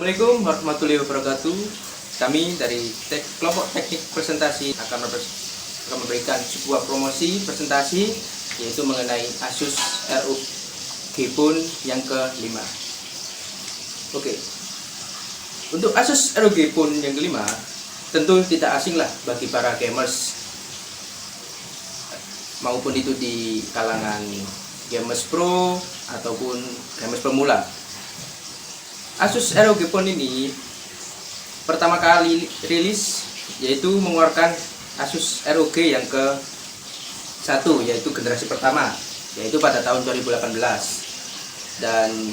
Assalamualaikum warahmatullahi wabarakatuh. Kami dari kelompok teknik presentasi akan memberikan sebuah promosi presentasi, yaitu mengenai Asus ROG Phone yang ke-5. Oke, untuk Asus ROG Phone yang ke-5 tentu tidak asing lah bagi para gamers, maupun itu di kalangan gamers pro ataupun gamers pemula. Asus ROG Phone ini pertama kali rilis yaitu mengeluarkan Asus ROG yang ke-1, yaitu generasi pertama, yaitu pada tahun 2018. Dan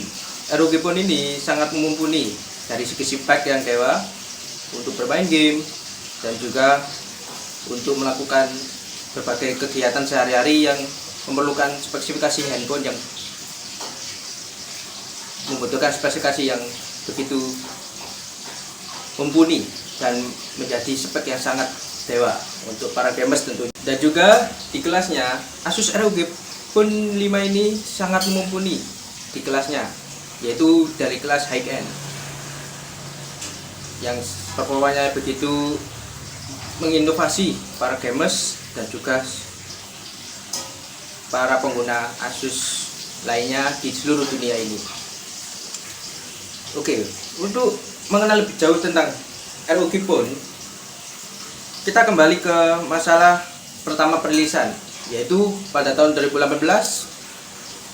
ROG Phone ini sangat mumpuni dari segi spek yang dewa untuk bermain game dan juga untuk melakukan berbagai kegiatan sehari-hari yang memerlukan spesifikasi handphone yang membutuhkan spesifikasi yang begitu mumpuni dan menjadi spek yang sangat dewa untuk para gamers tentunya. Dan juga di kelasnya Asus ROG Phone 5 ini sangat mumpuni di kelasnya, yaitu dari kelas high end yang performanya begitu menginovasi para gamers dan juga para pengguna Asus lainnya di seluruh dunia ini. Oke, untuk mengenal lebih jauh tentang ROG Phone, kita kembali ke masalah pertama perilisan, yaitu pada tahun 2018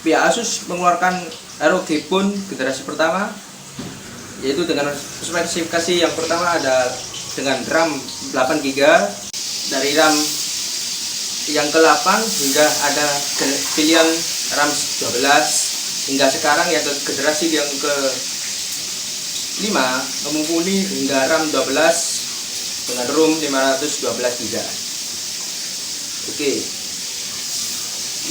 pihak Asus mengeluarkan ROG Phone generasi pertama, yaitu dengan spesifikasi yang pertama ada dengan RAM 8GB, dari RAM yang ke-8 hingga ada pilihan RAM 12, hingga sekarang yang generasi yang ke-5 mumpuni hingga RAM 12 dengan ROM 512GB. Oke,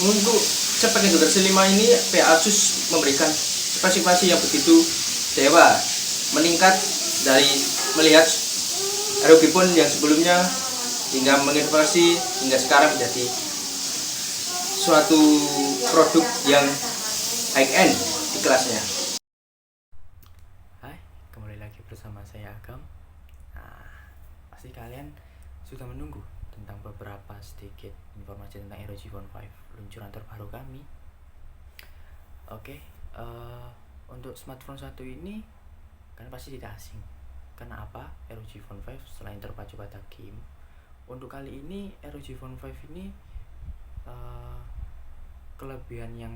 untuk spek generasi 5 ini pihak Asus memberikan spesifikasi yang begitu dewa, meningkat dari melihat ROG Phone yang sebelumnya hingga menginovasi hingga sekarang menjadi suatu produk yang high end di kelasnya. Hai, kembali lagi bersama saya Agam. Nah, pasti kalian sudah menunggu tentang beberapa sedikit informasi tentang ROG Phone 5 luncuran terbaru kami. Oke, untuk smartphone satu ini kan pasti tidak asing. Karena apa? ROG Phone 5 selain terpacu pada game, untuk kali ini ROG Phone 5 ini kelebihan yang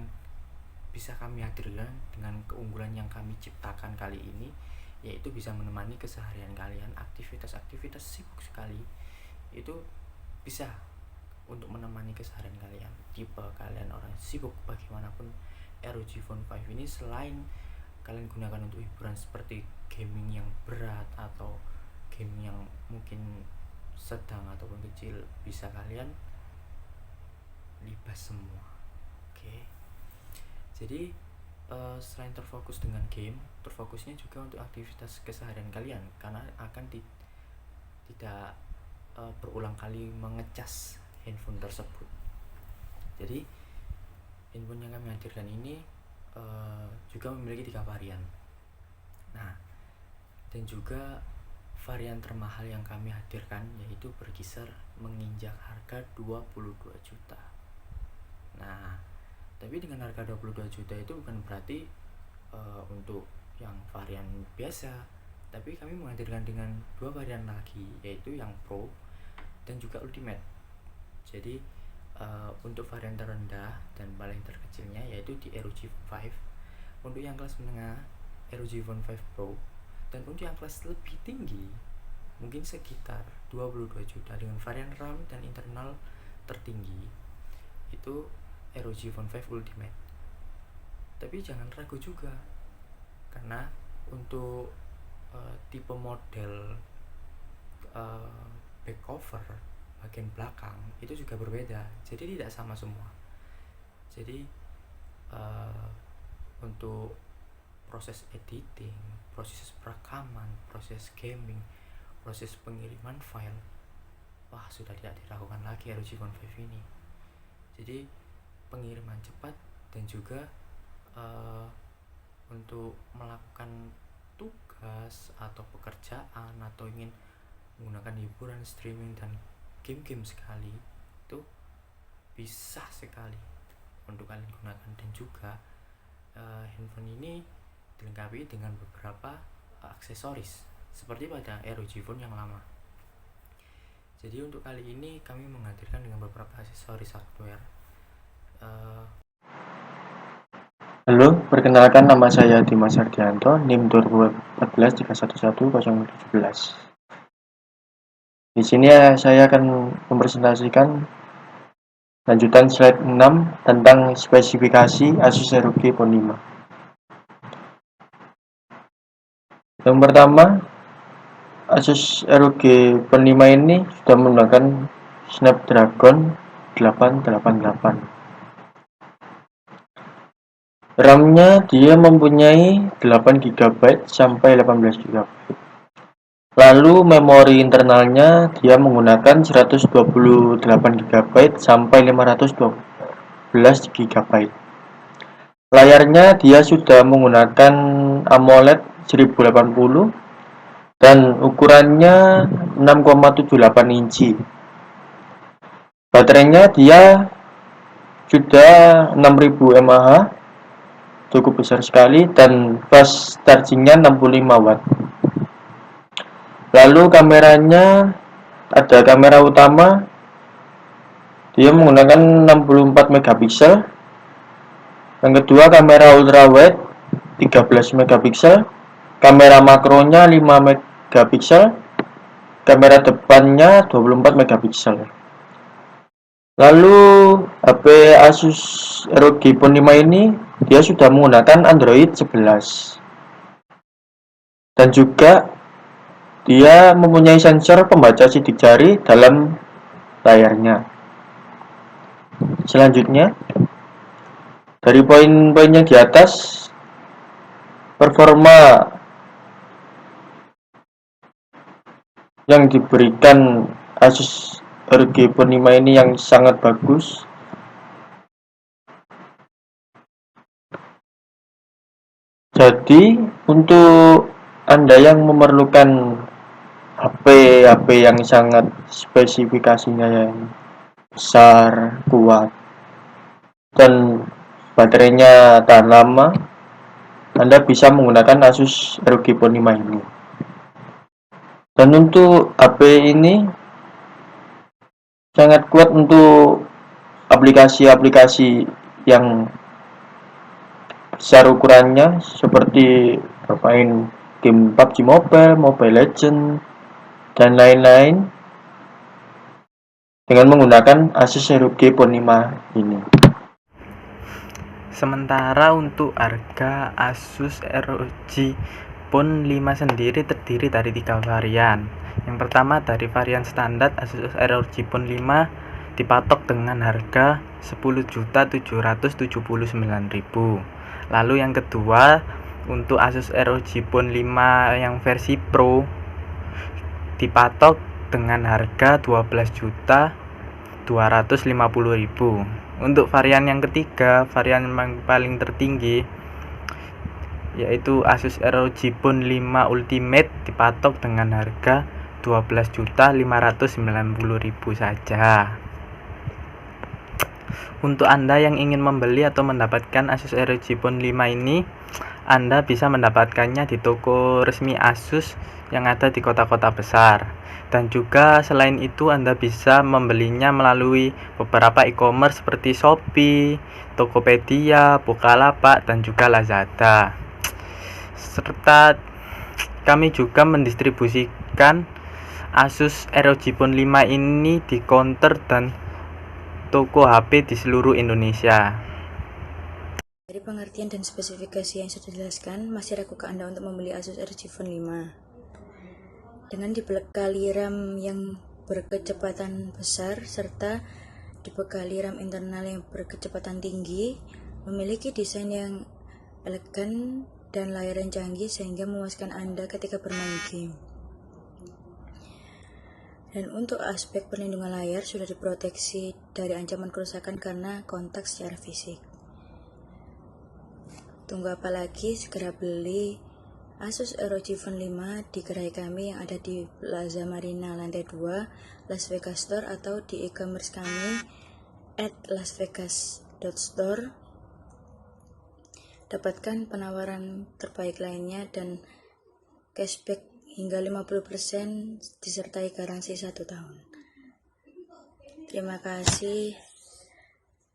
bisa kami hadirkan dengan keunggulan yang kami ciptakan kali ini, yaitu bisa menemani keseharian kalian, aktivitas-aktivitas sibuk sekali itu bisa untuk menemani keseharian kalian. Tipe kalian orang sibuk bagaimanapun, ROG Phone 5 ini selain kalian gunakan untuk hiburan seperti gaming yang berat atau game yang mungkin sedang ataupun kecil, bisa kalian libas semua. Oke. Jadi selain terfokus dengan game, terfokusnya juga untuk aktivitas keseharian kalian, karena akan tidak berulang kali mengecas handphone tersebut. Jadi handphone yang kami hadirkan ini juga memiliki 3 varian. Nah, dan juga varian termahal yang kami hadirkan yaitu berkisar menginjak harga 22 juta. Nah, tapi dengan harga 22 juta itu bukan berarti untuk yang varian biasa, tapi kami menghadirkan dengan 2 varian lagi, yaitu yang Pro dan juga Ultimate. Jadi untuk varian terendah dan paling terkecilnya yaitu di ROG 5, untuk yang kelas menengah ROG Phone 5 Pro, dan untuk yang kelas lebih tinggi mungkin sekitar 22 juta dengan varian RAM dan internal tertinggi itu ROG Phone 5 Ultimate. Tapi jangan ragu juga, karena untuk tipe model back cover bagian belakang itu juga berbeda, jadi tidak sama semua. Jadi untuk proses editing, proses perekaman, proses gaming, proses pengiriman file, wah sudah tidak diragukan lagi ROG Phone 5 ini. Jadi pengiriman cepat dan juga untuk melakukan tugas tugas atau pekerjaan atau ingin menggunakan hiburan streaming dan game-game sekali, itu bisa sekali untuk kalian gunakan. Dan juga handphone ini dilengkapi dengan beberapa aksesoris seperti pada ROG Phone yang lama. Jadi untuk kali ini kami menghadirkan dengan beberapa aksesoris hardware. Halo, perkenalkan nama saya Dimas Ardianto, NIM 2014 Di sini saya akan mempresentasikan lanjutan slide 6 tentang spesifikasi Asus ROG Phone 5. Yang pertama, Asus ROG Phone 5 ini sudah menggunakan Snapdragon 888. RAM-nya dia mempunyai 8GB sampai 18GB. Lalu memori internalnya dia menggunakan 128GB sampai 512GB. Layarnya dia sudah menggunakan AMOLED 1080 dan ukurannya 6,78 inci. Baterainya dia sudah 6000 mAh, cukup besar sekali, dan fast chargingnya 65 watt. Lalu kameranya, ada kamera utama, dia menggunakan 64 megapiksel. Yang kedua kamera ultrawide 13 megapiksel. Kamera makronya 5 megapiksel. Kamera depannya 24 megapiksel. Lalu HP Asus ROG Phone 5 ini dia sudah menggunakan Android 11. Dan juga dia mempunyai sensor pembaca sidik jari dalam layarnya. Selanjutnya, dari poin-poin yang di atas, performa yang diberikan Asus ROG Phone 5 ini yang sangat bagus. Jadi untuk Anda yang memerlukan HP yang sangat spesifikasinya yang besar, kuat, dan baterainya tahan lama, Anda bisa menggunakan Asus ROG Phone 5 ini. Dan untuk HP ini sangat kuat untuk aplikasi-aplikasi yang besar ukurannya, seperti bermain game PUBG Mobile, Mobile Legends, dan lain-lain, dengan menggunakan Asus ROG Phone 5 ini. Sementara untuk harga Asus ROG Phone 5 sendiri terdiri dari 3 varian. Yang pertama dari varian standar Asus ROG Phone 5 dipatok dengan harga 10.779.000. Lalu yang kedua untuk Asus ROG Phone 5 yang versi Pro dipatok dengan harga 12.250.000. Untuk varian yang ketiga, varian yang paling tertinggi, yaitu Asus ROG Phone 5 Ultimate dipatok dengan harga 12.590.000 saja. Untuk Anda yang ingin membeli atau mendapatkan Asus ROG Phone 5 ini, Anda bisa mendapatkannya di toko resmi Asus yang ada di kota-kota besar. Dan juga selain itu Anda bisa membelinya melalui beberapa e-commerce seperti Shopee, Tokopedia, Bukalapak, dan juga Lazada. Serta kami juga mendistribusikan Asus ROG Phone 5 ini di counter dan toko HP di seluruh Indonesia. Dari pengertian dan spesifikasi yang sudah dijelaskan, masih rakukah Anda untuk membeli Asus ROG Phone 5? Dengan dibekali RAM yang berkecepatan besar serta dibekali RAM internal yang berkecepatan tinggi, memiliki desain yang elegan dan layar yang canggih sehingga memuaskan Anda ketika bermain game. Dan untuk aspek perlindungan layar sudah diproteksi dari ancaman kerusakan karena kontak secara fisik. Tunggu apa lagi, segera beli Asus ROG Phone 5 di gerai kami yang ada di Plaza Marina lantai 2 Las Vegas Store atau di e-commerce kami @lasvegas.store. Dapatkan penawaran terbaik lainnya dan cashback hingga 50% disertai garansi 1 tahun. Terima kasih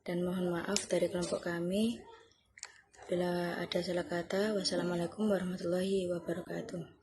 dan mohon maaf dari kelompok kami. Bila ada salah kata, wassalamualaikum warahmatullahi wabarakatuh.